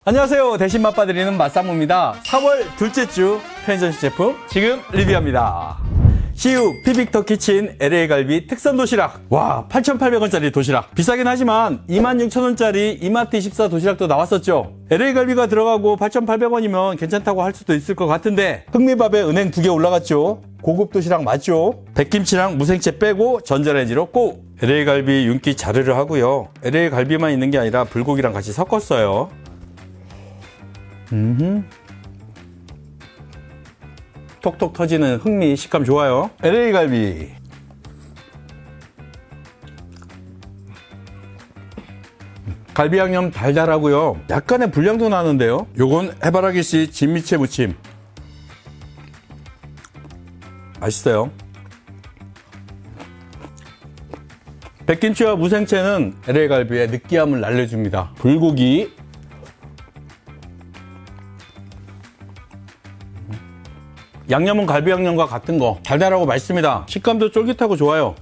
안녕하세요. 대신 맛봐드리는 맛상무입니다. 4월 둘째 주 편의점 제품 지금 리뷰합니다. CU 피빅터 키친 LA 갈비 특선 도시락. 와, 8,800원짜리 도시락. 비싸긴 하지만 26,000원짜리 이마트24 도시락도 나왔었죠. LA 갈비가 들어가고 8,800원이면 괜찮다고 할 수도 있을 것 같은데 흑미밥에 은행 2개 올라갔죠. 고급 도시락 맞죠? 백김치랑 무생채 빼고 전자레인지로 꼭! LA 갈비 윤기 자르르 하고요. LA 갈비만 있는 게 아니라 불고기랑 같이 섞었어요. 톡톡 터지는 흑미 식감 좋아요. LA 갈비. 갈비 양념 달달하고요. 약간의 불량도 나는데요. 요건 해바라기씨 진미채 무침. 맛있어요. 백김치와 무생채는 LA 갈비의 느끼함을 날려줍니다. 불고기. 양념은 갈비 양념과 같은 거. 달달하고 맛있습니다. 식감도 쫄깃하고 좋아요.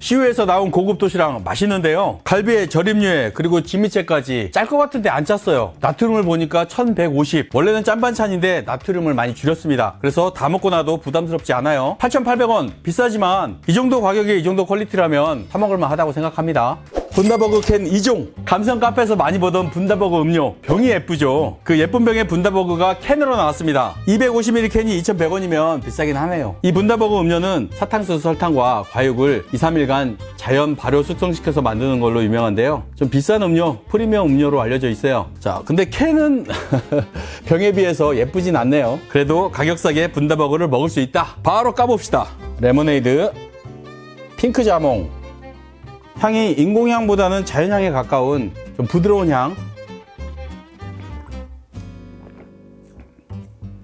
CU에서 나온 고급 도시락 맛있는데요. 갈비에 절임류에 그리고 진미채까지 짤 것 같은데 안 짰어요. 나트륨을 보니까 1150. 원래는 짠 반찬인데 나트륨을 많이 줄였습니다. 그래서 다 먹고 나도 부담스럽지 않아요. 8,800원 비싸지만 이 정도 가격에 이 정도 퀄리티라면 사 먹을만 하다고 생각합니다. 분다버그 캔 2종. 감성 카페에서 많이 보던 분다버그 음료. 병이 예쁘죠. 그 예쁜 병에 분다버그가 캔으로 나왔습니다. 250ml 캔이 2,100원이면 비싸긴 하네요. 이 분다버그 음료는 사탕수수 설탕과 과육을 2, 3일간 자연 발효 숙성시켜서 만드는 걸로 유명한데요. 좀 비싼 음료, 프리미엄 음료로 알려져 있어요. 자, 근데 캔은 병에 비해서 예쁘진 않네요. 그래도 가격 싸게 분다버그를 먹을 수 있다. 바로 까봅시다. 레모네이드, 핑크 자몽. 향이 인공향보다는 자연향에 가까운 좀 부드러운 향.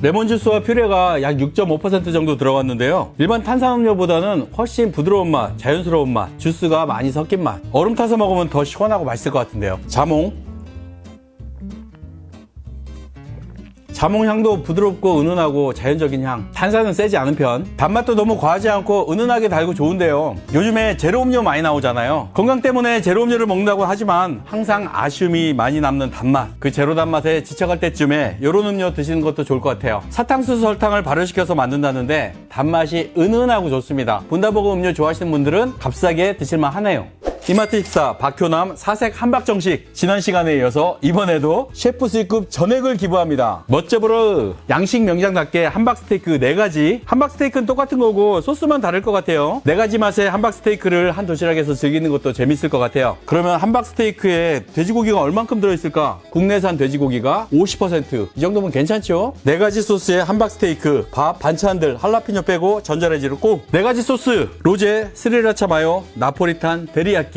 레몬주스와 퓨레가 약 6.5% 정도 들어갔는데요. 일반 탄산음료보다는 훨씬 부드러운 맛, 자연스러운 맛, 주스가 많이 섞인 맛. 얼음 타서 먹으면 더 시원하고 맛있을 것 같은데요. 자몽. 자몽 향도 부드럽고 은은하고 자연적인 향. 탄산은 세지 않은 편. 단맛도 너무 과하지 않고 은은하게 달고 좋은데요. 요즘에 제로 음료 많이 나오잖아요. 건강 때문에 제로 음료를 먹는다고 하지만 항상 아쉬움이 많이 남는 단맛. 그 제로 단맛에 지쳐갈 때쯤에 이런 음료 드시는 것도 좋을 것 같아요. 사탕수수 설탕을 발효시켜서 만든다는데 단맛이 은은하고 좋습니다. 분다버그 음료 좋아하시는 분들은 값싸게 드실만 하네요. 이마트24 박효남 사색 한박정식. 지난 시간에 이어서 이번에도 셰프 수익급 전액을 기부합니다. 멋져보러. 양식 명장답게 함박스테이크 4가지. 함박스테이크는 똑같은 거고 소스만 다를 것 같아요. 4가지 맛의 함박스테이크를 한 도시락에서 즐기는 것도 재밌을 것 같아요. 그러면 함박스테이크에 돼지고기가 얼만큼 들어있을까? 국내산 돼지고기가 50%. 이 정도면 괜찮죠? 4가지 소스의 함박스테이크, 밥, 반찬들 할라피뇨 빼고 전자레인지로 꼭. 4가지 소스 로제, 스리라차 마요, 나포리탄, 데리야끼.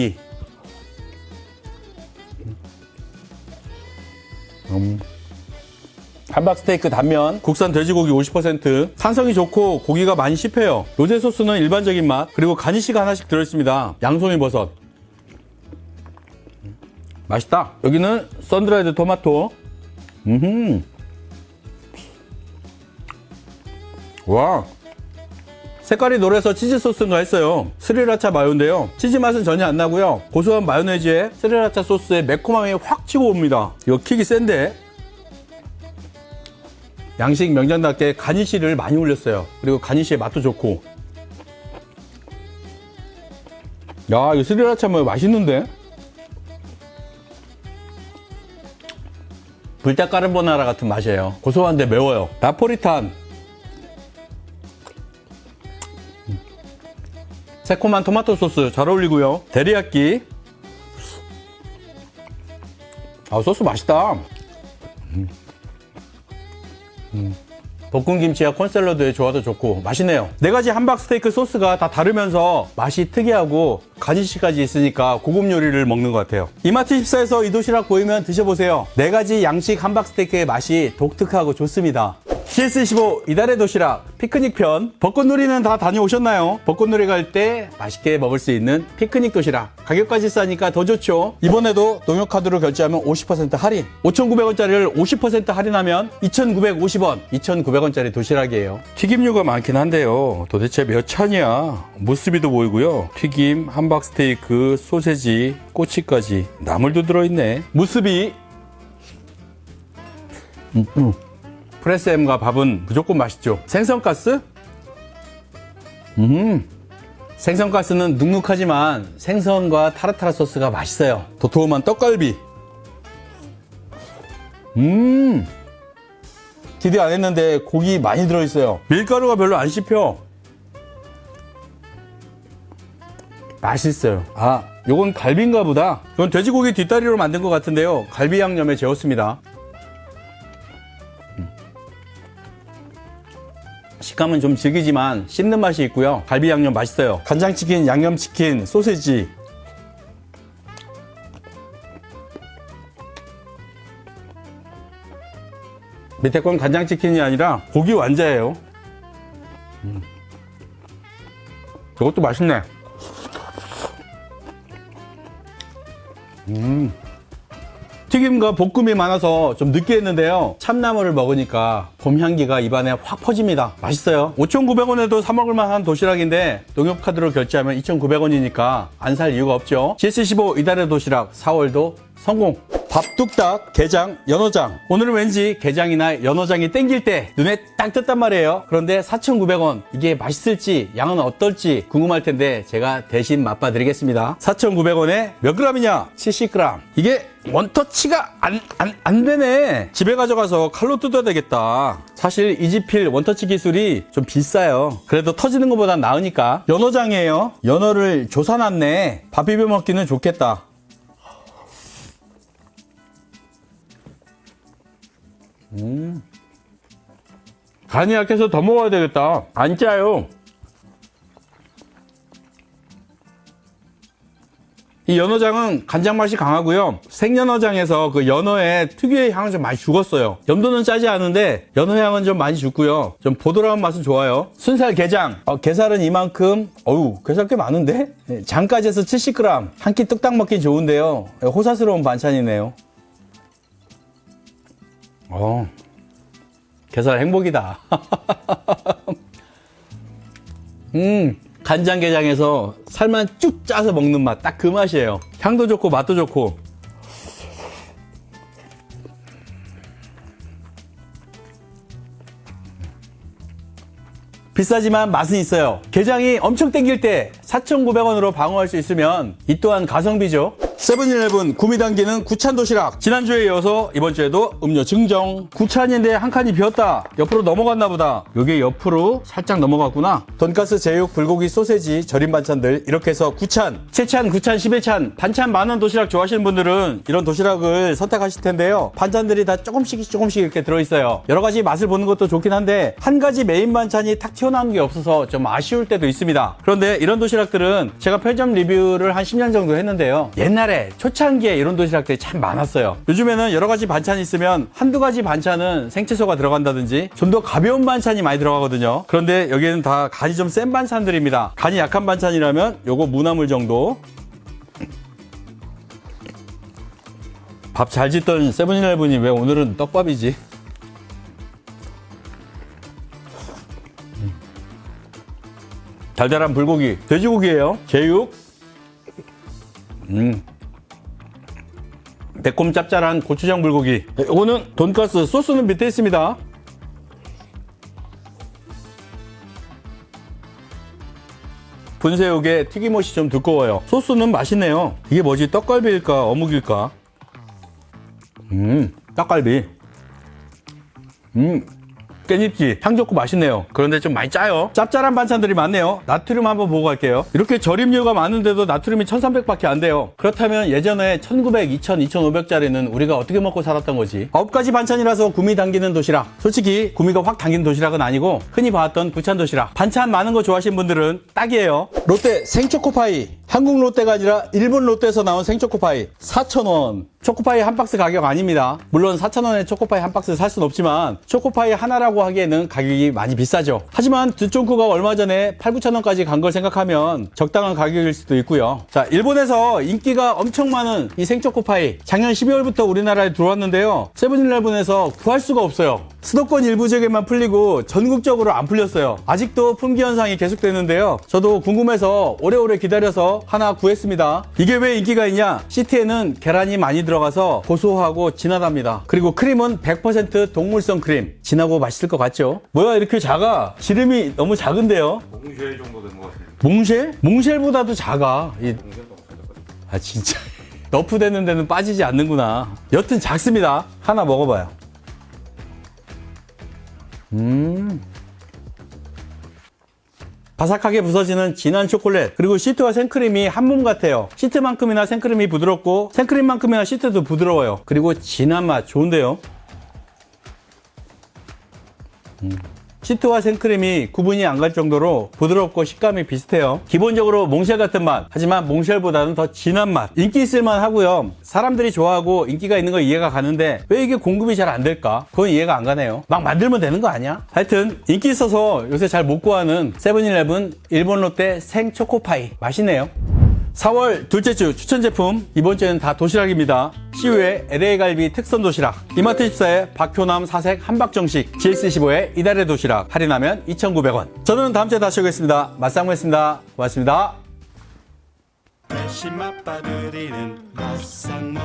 함박스테이크 단면, 국산 돼지고기 50%, 산성이 좋고 고기가 많이 씹혀요. 로제 소스는 일반적인 맛, 그리고 가니쉬가 하나씩 들어있습니다. 양송이 버섯. 맛있다. 여기는 썬드라이드 토마토. 와, 색깔이 노래서 치즈 소스인가 했어요. 스리라차 마요인데요. 치즈 맛은 전혀 안 나고요. 고소한 마요네즈에 스리라차 소스의 매콤함이 확 치고 옵니다. 이거 킥이 센데. 양식 명장답게 가니쉬를 많이 올렸어요. 그리고 가니쉬의 맛도 좋고. 야, 이거 스리라차 마요 맛있는데? 불닭 까르보나라 같은 맛이에요. 고소한데 매워요. 나포리탄. 새콤한 토마토 소스 잘 어울리고요. 데리야끼. 아, 소스 맛있다. 볶은 김치와 콘샐러드에 조화도 좋고 맛있네요. 4가지 함박스테이크 소스가 다 다르면서 맛이 특이하고 가니쉬까지 있으니까 고급 요리를 먹는 것 같아요. 이마트24에서 이 도시락 보이면 드셔보세요. 4가지 양식 함박스테이크의 맛이 독특하고 좋습니다. CS15 이달의 도시락 피크닉 편. 벚꽃놀이는 다 다녀오셨나요? 벚꽃놀이 갈 때 맛있게 먹을 수 있는 피크닉 도시락. 가격까지 싸니까 더 좋죠. 이번에도 농협카드로 결제하면 50% 할인. 5,900원짜리를 50% 할인하면 2,950원. 2,900원짜리 도시락이에요. 튀김류가 많긴 한데요. 도대체 몇 찬이야? 무스비도 보이고요. 튀김, 함박스테이크, 소세지, 꼬치까지 나물도 들어있네. 무스비. 프레스엠과 밥은 무조건 맛있죠. 생선가스? 생선가스는 눅눅하지만 생선과 타르타르 소스가 맛있어요. 도톰한 떡갈비. 기대 안 했는데 고기 많이 들어있어요. 밀가루가 별로 안 씹혀. 맛있어요. 아, 요건 갈비인가 보다. 이건 돼지고기 뒷다리로 만든 것 같은데요. 갈비 양념에 재웠습니다. 식감은 좀 질기지만 씹는 맛이 있고요. 갈비 양념 맛있어요. 간장치킨, 양념치킨, 소세지. 밑에 건 간장치킨이 아니라 고기 완자예요. 이것도 맛있네. 튀김과 볶음이 많아서 좀 느끼했는데요. 참나물을 먹으니까 봄 향기가 입안에 확 퍼집니다. 맛있어요. 5,900원에도 사 먹을 만한 도시락인데 농협카드로 결제하면 2,900원이니까 안 살 이유가 없죠. GS15 이달의 도시락 4월도 성공. 밥 뚝딱, 게장, 연어장. 오늘은 왠지 게장이나 연어장이 땡길 때 눈에 딱 떴단 말이에요. 그런데 4,900원. 이게 맛있을지 양은 어떨지 궁금할 텐데 제가 대신 맛봐 드리겠습니다. 4,900원에 몇 g이냐? 70g. 이게 원터치가 안 되네. 집에 가져가서 칼로 뜯어야 되겠다. 사실 이지필 원터치 기술이 좀 비싸요. 그래도 터지는 것보단 나으니까. 연어장이에요. 연어를 조사놨네. 밥 비벼 먹기는 좋겠다. 간이 약해서 더 먹어야 되겠다. 안 짜요. 이 연어장은 간장 맛이 강하고요. 생연어장에서 그 연어의 특유의 향은 좀 많이 죽었어요. 염도는 짜지 않은데 연어 향은 좀 많이 죽고요. 좀 보드라운 맛은 좋아요. 순살 게장. 게살은 이만큼. 어우, 게살 꽤 많은데? 장까지 해서 70g. 한 끼 뚝딱 먹기 좋은데요. 호사스러운 반찬이네요. 게살 행복이다. 간장게장에서 살만 쭉 짜서 먹는 맛, 딱 그 맛이에요. 향도 좋고 맛도 좋고. 비싸지만 맛은 있어요. 게장이 엄청 땡길 때 4,900원으로 방어할 수 있으면 이 또한 가성비죠. 세븐일레븐 구미 당기는 구찬 도시락. 지난주에 이어서 이번 주에도 음료 증정. 구찬인데 한 칸이 비었다. 옆으로 넘어갔나 보다. 여기 옆으로 살짝 넘어갔구나. 돈가스, 제육, 불고기, 소세지, 절임 반찬들 이렇게 해서 구찬. 7찬, 9찬, 11찬. 반찬 많은 도시락 좋아하시는 분들은 이런 도시락을 선택하실 텐데요. 반찬들이 다 조금씩 이렇게 들어있어요. 여러 가지 맛을 보는 것도 좋긴 한데 한 가지 메인 반찬이 탁 튀어나오는 게 없어서 좀 아쉬울 때도 있습니다. 그런데 이런 도시락들은 제가 편의점 리뷰를 한 10년 정도 했는데요. 옛날에 초창기에 이런 도시락들이 참 많았어요. 요즘에는 여러 가지 반찬이 있으면 한두 가지 반찬은 생채소가 들어간다든지 좀 더 가벼운 반찬이 많이 들어가거든요. 그런데 여기에는 다 간이 좀 센 반찬들입니다. 간이 약한 반찬이라면 요거 무나물 정도. 밥 잘 짓던 세븐일레븐이 왜 오늘은 떡밥이지? 달달한 불고기, 돼지고기예요. 제육. 매콤 짭짤한 고추장 불고기. 이거는 돈가스. 소스는 밑에 있습니다. 분새우게 튀김옷이 좀 두꺼워요. 소스는 맛있네요. 이게 뭐지? 떡갈비일까? 어묵일까? 떡갈비. 깻잎지. 향 좋고 맛있네요. 그런데 좀 많이 짜요. 짭짤한 반찬들이 많네요. 나트륨 한번 보고 갈게요. 이렇게 절임류가 많은데도 나트륨이 1300밖에 안 돼요. 그렇다면 예전에 1900, 2000, 2500짜리는 우리가 어떻게 먹고 살았던 거지? 9가지 반찬이라서 구미 당기는 도시락. 솔직히 구미가 확 당기는 도시락은 아니고 흔히 봐왔던 구찬 도시락. 반찬 많은 거 좋아하시는 분들은 딱이에요. 롯데 생초코파이. 한국 롯데가 아니라 일본 롯데에서 나온 생초코파이 4,000원. 초코파이 한 박스 가격 아닙니다. 물론 4,000원에 초코파이 한 박스 살 순 없지만 초코파이 하나라고 하기에는 가격이 많이 비싸죠. 하지만 두쫑쿠가 얼마 전에 8,000~9,000원까지 간 걸 생각하면 적당한 가격일 수도 있고요. 자, 일본에서 인기가 엄청 많은 이 생초코파이 작년 12월부터 우리나라에 들어왔는데요. 세븐일레븐에서 구할 수가 없어요. 수도권 일부 지역에만 풀리고 전국적으로 안 풀렸어요. 아직도 품귀 현상이 계속되는데요. 저도 궁금해서 오래오래 기다려서 하나 구했습니다. 이게 왜 인기가 있냐? 시트에는 계란이 많이 들어가서 고소하고 진하답니다. 그리고 크림은 100% 동물성 크림. 진하고 맛있을 것 같죠? 뭐야, 이렇게 작아? 지름이 너무 작은데요? 몽쉘 정도 된 것 같습니다. 몽쉘? 몽쉘보다도 작아. 아, 진짜. 너프 되는 데는 빠지지 않는구나. 여튼 작습니다. 하나 먹어봐요. 바삭하게 부서지는 진한 초콜릿, 그리고 시트와 생크림이 한 몸 같아요. 시트만큼이나 생크림이 부드럽고 생크림만큼이나 시트도 부드러워요. 그리고 진한 맛 좋은데요. 시트와 생크림이 구분이 안 갈 정도로 부드럽고 식감이 비슷해요. 기본적으로 몽쉘 같은 맛, 하지만 몽쉘보다는 더 진한 맛. 인기 있을만 하고요. 사람들이 좋아하고 인기가 있는 거 이해가 가는데 왜 이게 공급이 잘 안 될까? 그건 이해가 안 가네요. 막 만들면 되는 거 아니야? 하여튼 인기 있어서 요새 잘 못 구하는 세븐일레븐 일본 롯데 생초코파이 맛있네요. 4월 둘째 주 추천 제품, 이번 주에는 다 도시락입니다. CU의 LA 갈비 특선 도시락, 이마트 14의 박효남 사색 한박정식, GS15의 이달의 도시락, 할인하면 2,900원. 저는 다음 주에 다시 오겠습니다. 맛상무였습니다. 고맙습니다. 날씨 맛봐드리는 맛상무